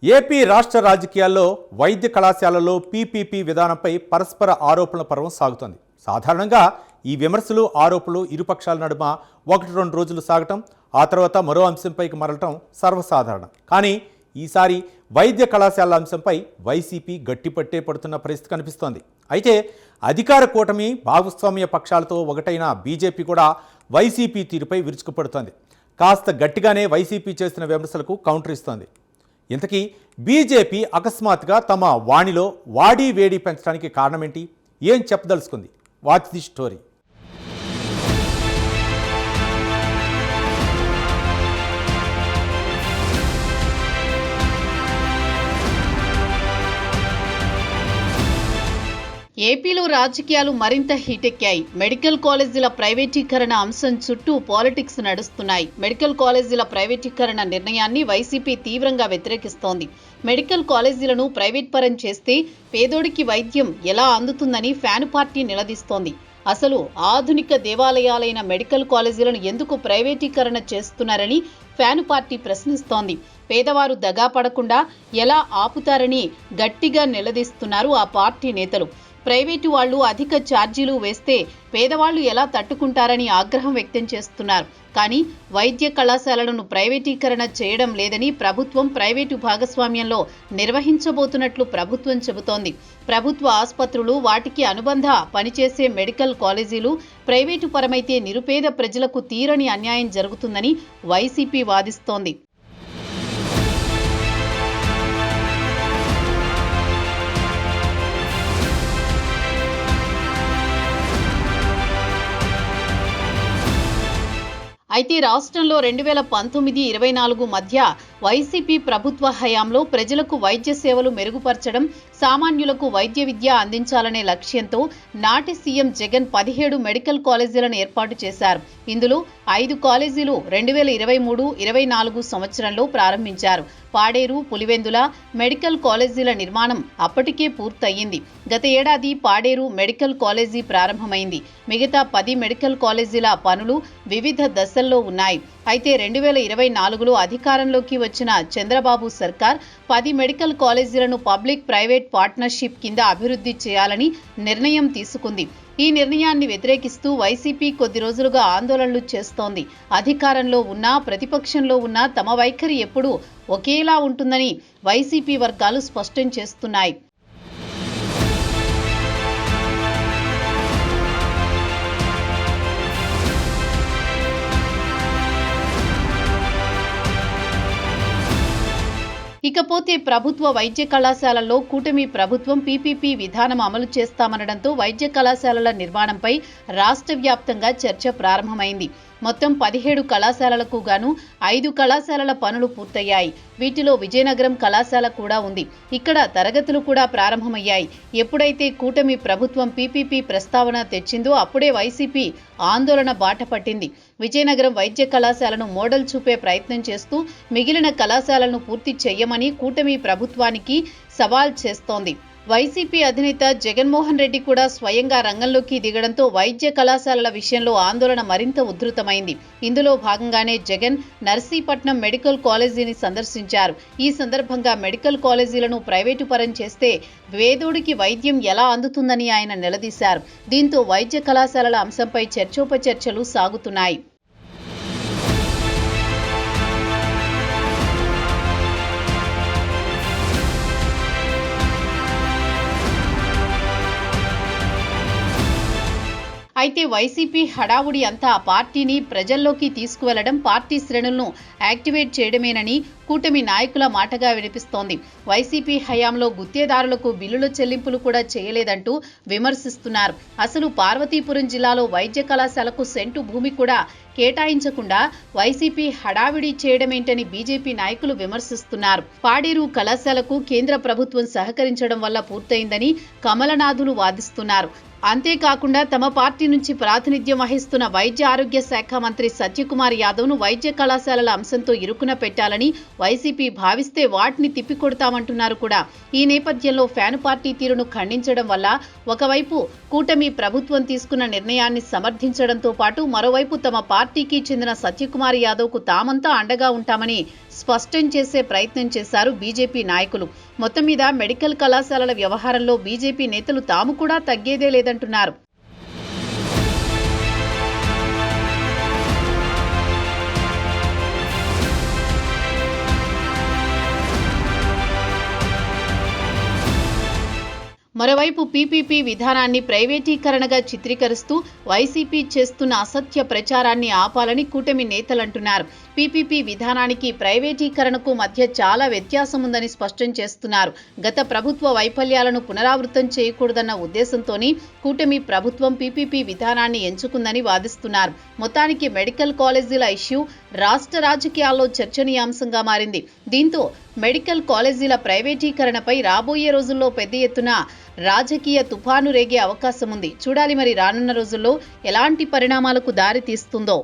AP రాష్ట్ర రాజకీయాల్లో వైద్య కళాశాలలో పీపీపీ విధానంపై పరస్పర ఆరోపణల పర్వం సాగుతోంది. సాధారణంగా ఈ విమర్శలు ఆరోపణలు ఇరుపక్షాల నడుమ 1-2 రోజులు సాగటం, ఆ తర్వాత మరో అంశంపైకి మరలటం సర్వసాధారణం. కానీ ఈసారి వైద్య కళాశాల అంశంపై వైసీపీ గట్టిపట్టే పడుతున్న పరిస్థితి కనిపిస్తోంది. అయితే అధికార కూటమి భాగస్వామ్య పక్షాలతో ఒకటైన బీజేపీ కూడా వైసీపీ తీరుపై విరుచుకుపడుతోంది. కాస్త గట్టిగానే వైసీపీ చేసిన విమర్శలకు కౌంటర్ ఇస్తోంది. ఇంతకీ బీజేపీ అకస్మాత్తుగా తమ వాణిలో వాడి వేడి పెంచడానికి కారణమేంటి? ఏం చెప్పదలుచుకుంది? Watch the story. ఏపీలో రాజకీయాలు మరింత హీటెక్కాయి. మెడికల్ కాలేజీల ప్రైవేటీకరణ అంశం చుట్టూ పాలిటిక్స్ నడుస్తున్నాయి. మెడికల్ కాలేజీల ప్రైవేటీకరణ నిర్ణయాన్ని వైసీపీ తీవ్రంగా వ్యతిరేకిస్తోంది. మెడికల్ కాలేజీలను ప్రైవేట్ పరం చేస్తే పేదోడికి వైద్యం ఎలా అందుతుందని ఫ్యాన్ పార్టీ నిలదీస్తోంది. అసలు ఆధునిక దేవాలయాలైన మెడికల్ కాలేజీలను ఎందుకు ప్రైవేటీకరణ చేస్తున్నారని ఫ్యాన్ పార్టీ ప్రశ్నిస్తోంది. పేదవారు దగా పడకుండా ఎలా ఆపుతారని గట్టిగా నిలదీస్తున్నారు ఆ పార్టీ నేతలు. ప్రైవేటు వాళ్లు అధిక ఛార్జీలు వేస్తే పేదవాళ్లు ఎలా తట్టుకుంటారని ఆగ్రహం వ్యక్తం చేస్తున్నారు. కానీ వైద్య కళాశాలలను ప్రైవేటీకరణ చేయడం లేదని ప్రభుత్వం ప్రైవేటు భాగస్వామ్యంలో నిర్వహించబోతున్నట్లు ప్రభుత్వం చెబుతోంది. ప్రభుత్వ ఆసుపత్రులు, వాటికి అనుబంధ పనిచేసే మెడికల్ కాలేజీలు ప్రైవేటు పరమైతే నిరుపేద ప్రజలకు తీరని అన్యాయం జరుగుతుందని వైసీపీ వాదిస్తోంది. అయితే రాష్ట్రంలో 2019-24 మధ్య వైసీపీ ప్రభుత్వ హయాంలో ప్రజలకు వైద్య సేవలు మెరుగుపరచడం, సామాన్యులకు వైద్య విద్య అందించాలనే లక్ష్యంతో నాటి సీఎం జగన్ 17 మెడికల్ కాలేజీలను ఏర్పాటు చేశారు. ఇందులో 5 కాలేజీలు 2023-24 సంవత్సరంలో ప్రారంభించారు. పాడేరు, పులివెందుల మెడికల్ కాలేజీల నిర్మాణం అప్పటికే పూర్తయింది. గత ఏడాది పాడేరు మెడికల్ కాలేజీ ప్రారంభమైంది. మిగతా 10 మెడికల్ కాలేజీల పనులు వివిధ దశల్లో ఉన్నాయి. అయితే 2024లో అధికారంలోకి వచ్చిన చంద్రబాబు సర్కార్ 10 మెడికల్ కాలేజీలను పబ్లిక్ ప్రైవేట్ పార్ట్నర్షిప్ కింద అభివృద్ధి చేయాలని నిర్ణయం తీసుకుంది. ఈ నిర్ణయాన్ని వ్యతిరేకిస్తూ వైసీపీ కొద్ది రోజులుగా ఆందోళనలు చేస్తోంది. అధికారంలో ఉన్నా ప్రతిపక్షంలో ఉన్నా తమ వైఖరి ఎప్పుడూ ఒకేలా ఉంటుందని వైసీపీ వర్గాలు స్పష్టం చేస్తున్నాయి. ఇకపోతే ప్రభుత్వ వైద్య కళాశాలల్లో కూటమి ప్రభుత్వం పీపీపీ విధానం అమలు చేస్తామనడంతో వైద్య కళాశాలల నిర్మాణంపై రాష్ట్ర వ్యాప్తంగా చర్చ ప్రారంభమైంది. మొత్తం 17 కళాశాలలకు గాను 5 కళాశాలల పనులు పూర్తయ్యాయి. వీటిలో విజయనగరం కళాశాల కూడా ఉంది. ఇక్కడ తరగతులు కూడా ప్రారంభమయ్యాయి. ఎప్పుడైతే కూటమి ప్రభుత్వం పీపీపీ ప్రస్తావన తెచ్చిందో అప్పుడే వైసీపీ ఆందోళన బాట పట్టింది. విజయనగరం వైద్య కళాశాలను మోడల్ చూపే ప్రయత్నం చేస్తూ మిగిలిన కళాశాలను పూర్తి చేయమని కూటమి ప్రభుత్వానికి సవాల్ చేస్తోంది. వైసీపీ అధినేత జగన్మోహన్ రెడ్డి కూడా స్వయంగా రంగంలోకి దిగడంతో వైద్య కళాశాలల విషయంలో ఆందోళన మరింత ఉధృతమైంది. ఇందులో భాగంగానే జగన్ నర్సీపట్నం మెడికల్ కాలేజీని సందర్శించారు. ఈ సందర్భంగా మెడికల్ కాలేజీలను ప్రైవేటు పరం చేస్తే పేదోడికి వైద్యం ఎలా అందుతుందని ఆయన నిలదీశారు. దీంతో వైద్య కళాశాలల అంశంపై చర్చోపచర్చలు సాగుతున్నాయి. అయితే వైసీపీ హడావుడి అంతా పార్టీని ప్రజల్లోకి తీసుకువెళ్లడం, పార్టీ శ్రేణులను యాక్టివేట్ చేయడమేనని కూటమి నాయకుల మాటగా వినిపిస్తోంది. వైసీపీ హయాంలో గుత్తేదారులకు బిల్లుల చెల్లింపులు కూడా చేయలేదంటూ విమర్శిస్తున్నారు. అసలు పార్వతీపురం జిల్లాలో వైద్య కళాశాలకు సెంటు భూమి కూడా కేటాయించకుండా వైసీపీ హడావిడి చేయడమేంటని బీజేపీ నాయకులు విమర్శిస్తున్నారు. పాడేరు కళాశాలకు కేంద్ర ప్రభుత్వం సహకరించడం వల్ల పూర్తయిందని కమలనాథులు వాదిస్తున్నారు. అంతేకాకుండా తమ పార్టీ నుంచి ప్రాతినిధ్యం వహిస్తున్న వైద్య ఆరోగ్య శాఖ మంత్రి సత్యకుమార్ యాదవ్ను వైద్య కళాశాలల అంశంతో ఇరుకున పెట్టాలని వైసీపీ భావిస్తే వాటిని తిప్పికొడతామంటున్నారు కూడా. ఈ నేపథ్యంలో ఫ్యాను పార్టీ తీరును ఖండించడం వల్ల ఒకవైపు కూటమి ప్రభుత్వం తీసుకున్న నిర్ణయాన్ని సమర్థించడంతో పాటు మరోవైపు తమ పార్టీకి చెందిన సత్యకుమార్ యాదవ్కు తామంతా అండగా ఉంటామని స్పష్టం చేసే ప్రయత్నం చేశారు బీజేపీ నాయకులు. మొత్తం మీద మెడికల్ కళాశాలల వ్యవహారంలో బీజేపీ నేతలు తాము కూడా తగ్గేదే లేదంటున్నారు. మరోవైపు పీపీపీ విధానాన్ని ప్రైవేటీకరణగా చిత్రీకరిస్తూ వైసీపీ చేస్తున్న అసత్య ప్రచారాన్ని ఆపాలని కూటమి నేతలంటున్నారు. పీపీపీ విధానానికి ప్రైవేటీకరణకు మధ్య చాలా వ్యత్యాసం ఉందని స్పష్టం చేస్తున్నారు. గత ప్రభుత్వ వైఫల్యాలను పునరావృతం చేయకూడదన్న ఉద్దేశంతోనే కూటమి ప్రభుత్వం పీపీపీ విధానాన్ని ఎంచుకుందని వాదిస్తున్నారు. మొత్తానికి మెడికల్ కాలేజీల ఇష్యూ రాష్ట్ర రాజకీయాల్లో చర్చనీయాంశంగా మారింది. దీంతో మెడికల్ కాలేజీల ప్రైవేటీకరణపై రాబోయే రోజుల్లో పెద్ద ఎత్తున రాజకీయ తుఫాను రేగే అవకాశం ఉంది. చూడాలి మరి రానున్న రోజుల్లో ఎలాంటి పరిణామాలకు దారి తీస్తుందో.